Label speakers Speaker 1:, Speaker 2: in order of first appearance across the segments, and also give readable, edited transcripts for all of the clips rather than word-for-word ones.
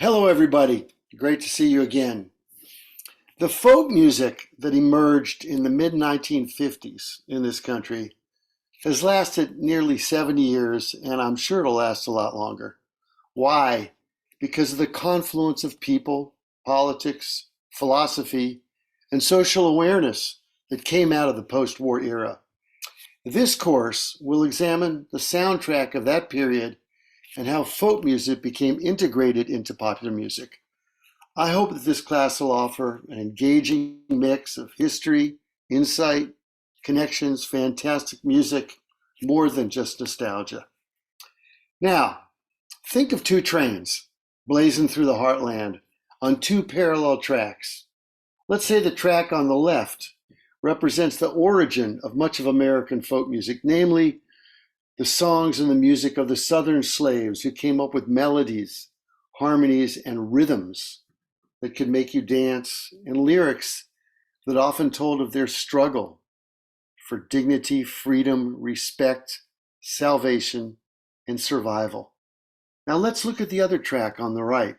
Speaker 1: Hello, everybody. Great to see you again. The folk music that emerged in the mid 1950s in this country has lasted nearly 70 years, and I'm sure it'll last a lot longer. Why? Because of the confluence of people, politics, philosophy, and social awareness that came out of the post war era. This course will examine the soundtrack of that period and how folk music became integrated into popular music. I hope that this class will offer an engaging mix of history, insight, connections, fantastic music, more than just nostalgia. Now, think of two trains blazing through the heartland on two parallel tracks. Let's say the track on the left represents the origin of much of American folk music, namely the songs and the music of the Southern slaves who came up with melodies, harmonies, and rhythms that could make you dance, and lyrics that often told of their struggle for dignity, freedom, respect, salvation, and survival. Now let's look at the other track on the right.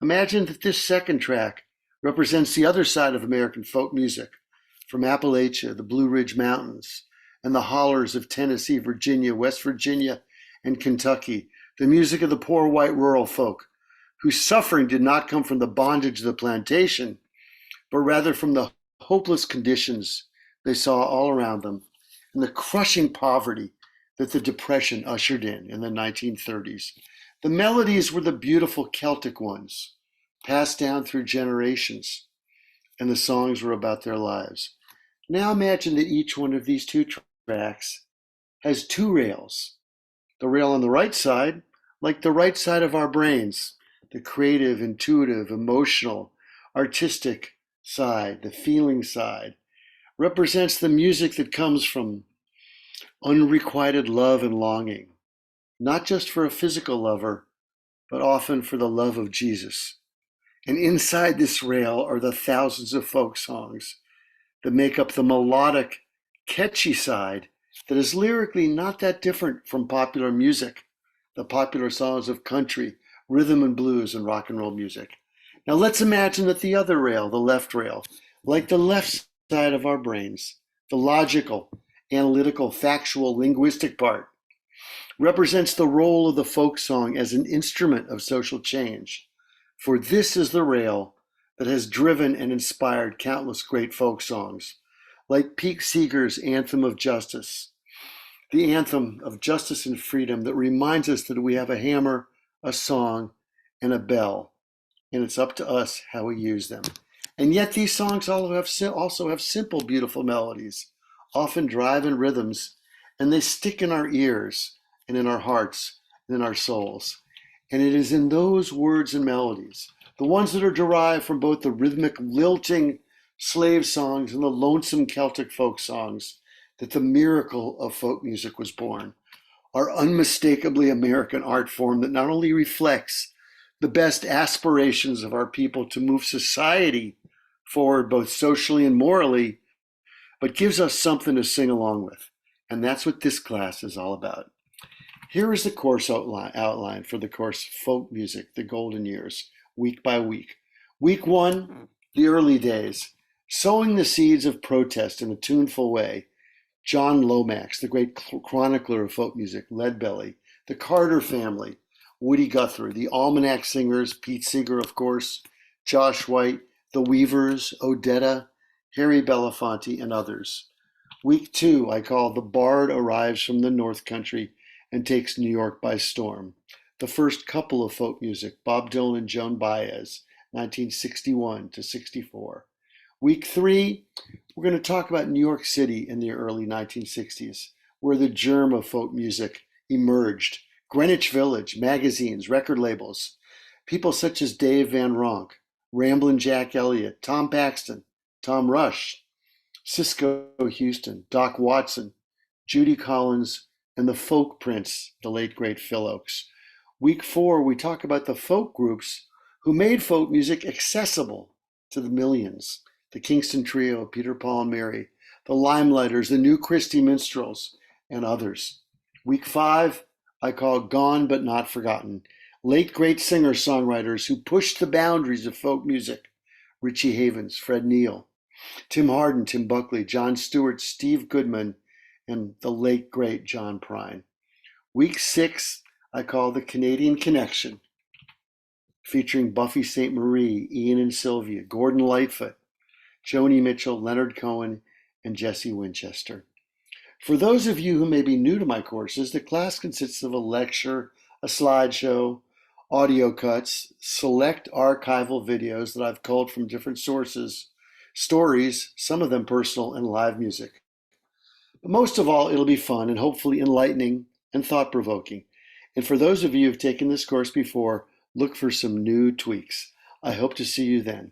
Speaker 1: Imagine that this second track represents the other side of American folk music, from Appalachia, the Blue Ridge Mountains, and the hollers of Tennessee, Virginia, West Virginia, and Kentucky, the music of the poor white rural folk, whose suffering did not come from the bondage of the plantation, but rather from the hopeless conditions they saw all around them and the crushing poverty that the Depression ushered in the 1930s. The melodies were the beautiful Celtic ones, passed down through generations, and the songs were about their lives. Now imagine that each one of these two tracks has two rails. The rail on the right side, like the right side of our brains, the creative, intuitive, emotional, artistic side, the feeling side, represents the music that comes from unrequited love and longing, not just for a physical lover, but often for the love of Jesus. And inside this rail are the thousands of folk songs that make up the melodic, catchy side that is lyrically not that different from popular music, the popular songs of country, rhythm and blues, and rock and roll music. Now let's imagine that the other rail, the left rail, like the left side of our brains, the logical, analytical, factual, linguistic part, represents the role of the folk song as an instrument of social change. For this is the rail that has driven and inspired countless great folk songs, like Pete Seeger's Anthem of Justice, the anthem of justice and freedom that reminds us that we have a hammer, a song, and a bell, and it's up to us how we use them. And yet these songs also have simple, beautiful melodies, often driving rhythms, and they stick in our ears and in our hearts and in our souls. And it is in those words and melodies, the ones that are derived from both the rhythmic, lilting slave songs and the lonesome Celtic folk songs, that the miracle of folk music was born. Our unmistakably American art form that not only reflects the best aspirations of our people to move society forward both socially and morally, but gives us something to sing along with. And that's what this class is all about. Here is the course outline for the course Folk Music, the Golden Years, week by week. Week 1, the early days, sowing the seeds of protest in a tuneful way. John Lomax, the great chronicler of folk music, Leadbelly, the Carter family, Woody Guthrie, the Almanac Singers, Pete Seeger, of course, Josh White, the Weavers, Odetta, Harry Belafonte, and others. Week 2, I call The Bard Arrives from the North Country and Takes New York by Storm. The first couple of folk music, Bob Dylan and Joan Baez, 1961 to 64. Week 3, we're going to talk about New York City in the early 1960s, where the germ of folk music emerged. Greenwich Village, magazines, record labels, people such as Dave Van Ronk, Ramblin' Jack Elliott, Tom Paxton, Tom Rush, Cisco Houston, Doc Watson, Judy Collins, and the folk prince, the late great Phil Oakes. Week 4, we talk about the folk groups who made folk music accessible to the millions. The Kingston Trio, Peter, Paul, and Mary, the Limelighters, the New Christy Minstrels, and others. Week 5, I call Gone But Not Forgotten. Late great singer-songwriters who pushed the boundaries of folk music: Richie Havens, Fred Neil, Tim Hardin, Tim Buckley, John Stewart, Steve Goodman, and the late great John Prine. Week 6 I call the Canadian Connection, featuring Buffy St. Marie, Ian and Sylvia, Gordon Lightfoot, Joni Mitchell, Leonard Cohen, and Jesse Winchester. For those of you who may be new to my courses, the class consists of a lecture, a slideshow, audio cuts, select archival videos that I've culled from different sources, stories, some of them personal, and live music. But most of all, it'll be fun and hopefully enlightening and thought-provoking. And for those of you who've taken this course before, look for some new tweaks. I hope to see you then.